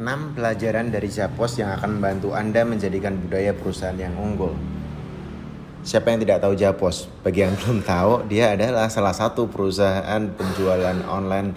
6 pelajaran dari Zappos yang akan membantu Anda menjadikan budaya perusahaan yang unggul. Siapa yang tidak tahu Zappos? Bagi yang belum tahu, dia adalah salah satu perusahaan penjualan online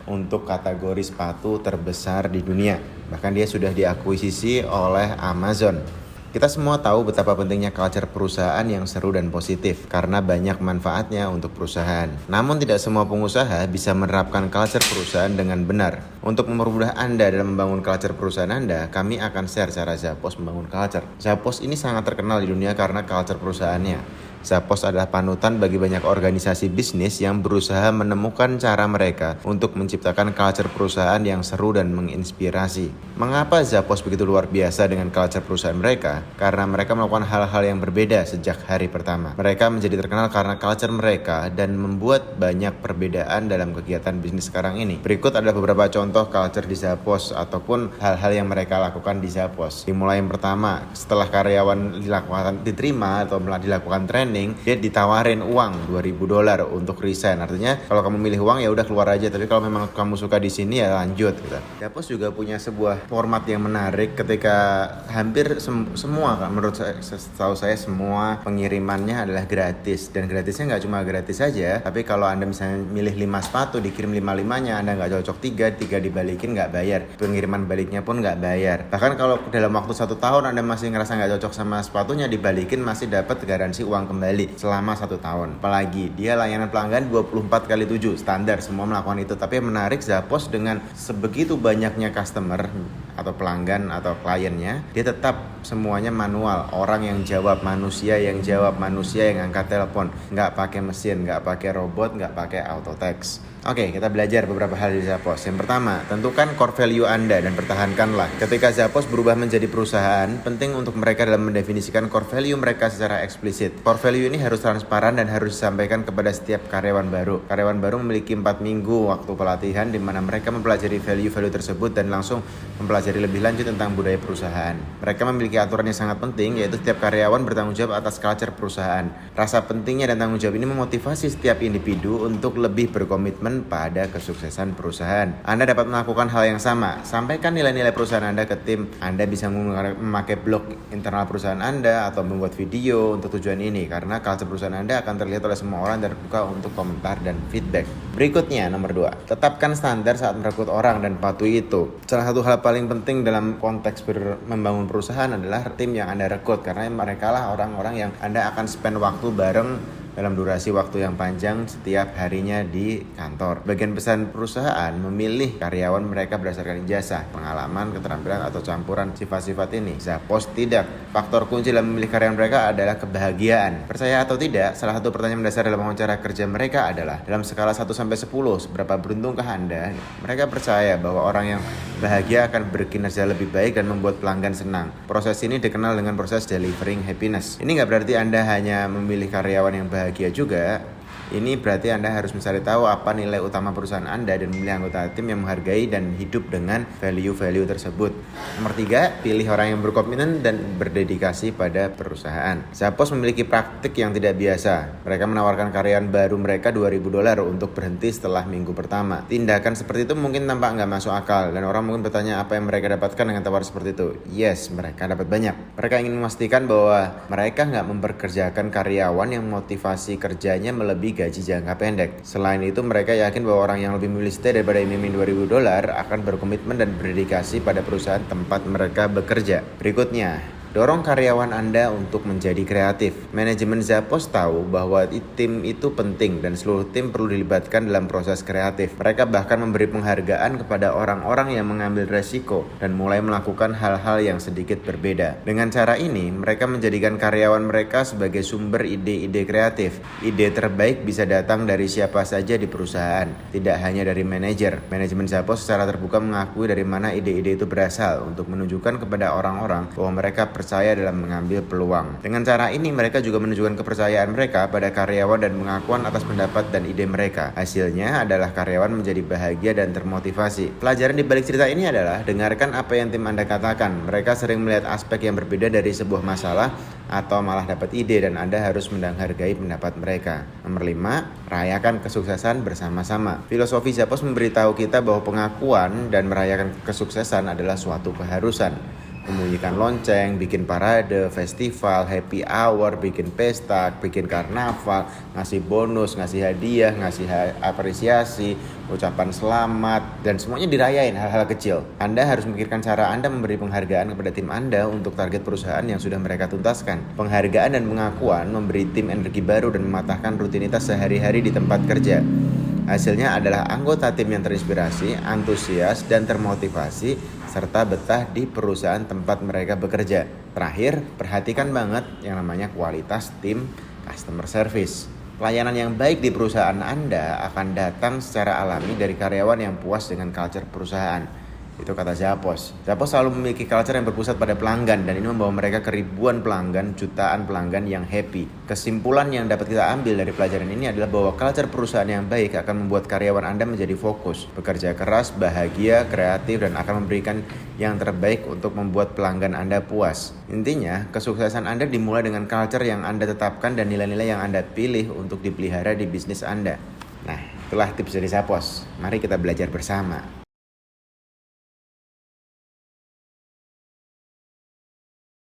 untuk kategori sepatu terbesar di dunia. Bahkan dia sudah diakuisisi oleh Amazon. Kita semua tahu betapa pentingnya culture perusahaan yang seru dan positif karena banyak manfaatnya untuk perusahaan. Namun tidak semua pengusaha bisa menerapkan culture perusahaan dengan benar. Untuk mempermudah Anda dalam membangun culture perusahaan Anda, kami akan share cara Zappos membangun culture. Zappos ini sangat terkenal di dunia karena culture perusahaannya. Zappos adalah panutan bagi banyak organisasi bisnis yang berusaha menemukan cara mereka untuk menciptakan culture perusahaan yang seru dan menginspirasi. Mengapa Zappos begitu luar biasa dengan culture perusahaan mereka? Karena mereka melakukan hal-hal yang berbeda sejak hari pertama. Mereka menjadi terkenal karena culture mereka dan membuat banyak perbedaan dalam kegiatan bisnis sekarang ini. Berikut adalah beberapa contoh culture di Zappos ataupun hal-hal yang mereka lakukan di Zappos. Dimulai yang pertama, setelah karyawan diterima atau dilakukan training, dia ditawarin uang $2.000 untuk resign. Artinya kalau kamu milih uang ya udah keluar aja, tapi kalau memang kamu suka di sini ya lanjut gitu. Zappos juga punya sebuah format yang menarik ketika hampir semua menurut saya semua pengirimannya adalah gratis, dan gratisnya nggak cuma gratis saja, tapi kalau Anda misalnya milih 5 sepatu dikirim 5-5-nya, Anda nggak cocok 3 dibalikin nggak bayar, pengiriman baliknya pun nggak bayar. Bahkan kalau dalam waktu 1 tahun Anda masih ngerasa nggak cocok sama sepatunya, dibalikin masih dapat garansi uang kembali selama 1 tahun. Apalagi dia layanan pelanggan 24/7 standar, semua melakukan itu. Tapi yang menarik, Zappos dengan sebegitu banyaknya customer atau pelanggan atau kliennya, dia tetap semuanya manual. Orang yang jawab, manusia yang jawab, manusia yang angkat telepon, nggak pakai mesin, nggak pakai robot, nggak pakai auto text. Oke, kita belajar beberapa hal di Zappos. Yang pertama, tentukan core value Anda dan pertahankanlah. Ketika Zappos berubah menjadi perusahaan, penting untuk mereka dalam mendefinisikan core value mereka secara eksplisit. Core value ini harus transparan dan harus disampaikan kepada setiap karyawan baru. Karyawan baru memiliki 4 minggu waktu pelatihan di mana mereka mempelajari value-value tersebut dan langsung mempelajari lebih lanjut tentang budaya perusahaan. Mereka memiliki aturan yang sangat penting, yaitu setiap karyawan bertanggung jawab atas culture perusahaan. Rasa pentingnya dan tanggung jawab ini memotivasi setiap individu untuk lebih berkomitmen pada kesuksesan perusahaan. Anda dapat melakukan hal yang sama. Sampaikan nilai-nilai perusahaan Anda ke tim. Anda bisa memakai blog internal perusahaan Anda atau membuat video untuk tujuan ini, karena culture perusahaan Anda akan terlihat oleh semua orang dan terbuka untuk komentar dan feedback. Berikutnya, nomor 2. Tetapkan standar saat merekrut orang dan patuhi itu. Salah satu hal paling penting dalam konteks membangun perusahaan adalah tim yang Anda rekrut, karena mereka lah orang-orang yang Anda akan spend waktu bareng dalam durasi waktu yang panjang setiap harinya di kantor. Bagian besar perusahaan memilih karyawan mereka berdasarkan ijazah, pengalaman, keterampilan, atau campuran sifat-sifat ini. Zappos tidak. Faktor kunci dalam memilih karyawan mereka adalah kebahagiaan. Percaya atau tidak, salah satu pertanyaan mendasar dalam wawancara kerja mereka adalah, dalam skala 1-10, seberapa beruntungkah Anda? Mereka percaya bahwa orang yang bahagia akan berkinerja lebih baik dan membuat pelanggan senang. Proses ini dikenal dengan proses delivering happiness. Ini nggak berarti Anda hanya memilih karyawan yang bahagia juga. Ini berarti Anda harus mencari tahu apa nilai utama perusahaan Anda dan memilih anggota tim yang menghargai dan hidup dengan value-value tersebut. Nomor 3, pilih orang yang berkomitmen dan berdedikasi pada perusahaan. Zappos memiliki praktik yang tidak biasa. Mereka menawarkan karyawan baru mereka $2.000 untuk berhenti setelah minggu pertama. Tindakan seperti itu mungkin tampak nggak masuk akal, dan orang mungkin bertanya apa yang mereka dapatkan dengan tawaran seperti itu. Yes, mereka dapat banyak. Mereka ingin memastikan bahwa mereka nggak memperkerjakan karyawan yang motivasi kerjanya melebihi gaji jangka pendek. Selain itu, mereka yakin bahwa orang yang lebih memilih stay daripada iming-iming $2.000 akan berkomitmen dan berdedikasi pada perusahaan tempat mereka bekerja. Berikutnya, dorong karyawan Anda untuk menjadi kreatif. Manajemen Zappos tahu bahwa tim itu penting dan seluruh tim perlu dilibatkan dalam proses kreatif. Mereka bahkan memberi penghargaan kepada orang-orang yang mengambil resiko dan mulai melakukan hal-hal yang sedikit berbeda. Dengan cara ini, mereka menjadikan karyawan mereka sebagai sumber ide-ide kreatif. Ide terbaik bisa datang dari siapa saja di perusahaan, tidak hanya dari manajer. Manajemen Zappos secara terbuka mengakui dari mana ide-ide itu berasal untuk menunjukkan kepada orang-orang bahwa mereka percaya dalam mengambil peluang. Dengan cara ini mereka juga menunjukkan kepercayaan mereka pada karyawan dan pengakuan atas pendapat dan ide mereka. Hasilnya adalah karyawan menjadi bahagia dan termotivasi. Pelajaran di balik cerita ini adalah dengarkan apa yang tim Anda katakan. Mereka sering melihat aspek yang berbeda dari sebuah masalah atau malah dapat ide dan Anda harus menghargai pendapat mereka. Nomor 5, rayakan kesuksesan bersama-sama. Filosofi Zappos memberitahu kita bahwa pengakuan dan merayakan kesuksesan adalah suatu keharusan. Membunyikan lonceng, bikin parade, festival, happy hour, bikin pesta, bikin karnaval, ngasih bonus, ngasih hadiah, ngasih apresiasi, ucapan selamat, dan semuanya dirayain hal-hal kecil. Anda harus memikirkan cara Anda memberi penghargaan kepada tim Anda untuk target perusahaan yang sudah mereka tuntaskan. Penghargaan dan pengakuan memberi tim energi baru dan mematahkan rutinitas sehari-hari di tempat kerja. Hasilnya adalah anggota tim yang terinspirasi, antusias, dan termotivasi, serta betah di perusahaan tempat mereka bekerja. Terakhir, perhatikan banget yang namanya kualitas tim customer service. Pelayanan yang baik di perusahaan Anda akan datang secara alami dari karyawan yang puas dengan culture perusahaan. Itu kata Zappos. Zappos selalu memiliki culture yang berpusat pada pelanggan dan ini membawa mereka ke ribuan pelanggan, jutaan pelanggan yang happy. Kesimpulan yang dapat kita ambil dari pelajaran ini adalah bahwa culture perusahaan yang baik akan membuat karyawan Anda menjadi fokus, bekerja keras, bahagia, kreatif, dan akan memberikan yang terbaik untuk membuat pelanggan Anda puas. Intinya, kesuksesan Anda dimulai dengan culture yang Anda tetapkan dan nilai-nilai yang Anda pilih untuk dipelihara di bisnis Anda. Nah, itulah tips dari Zappos. Mari kita belajar bersama.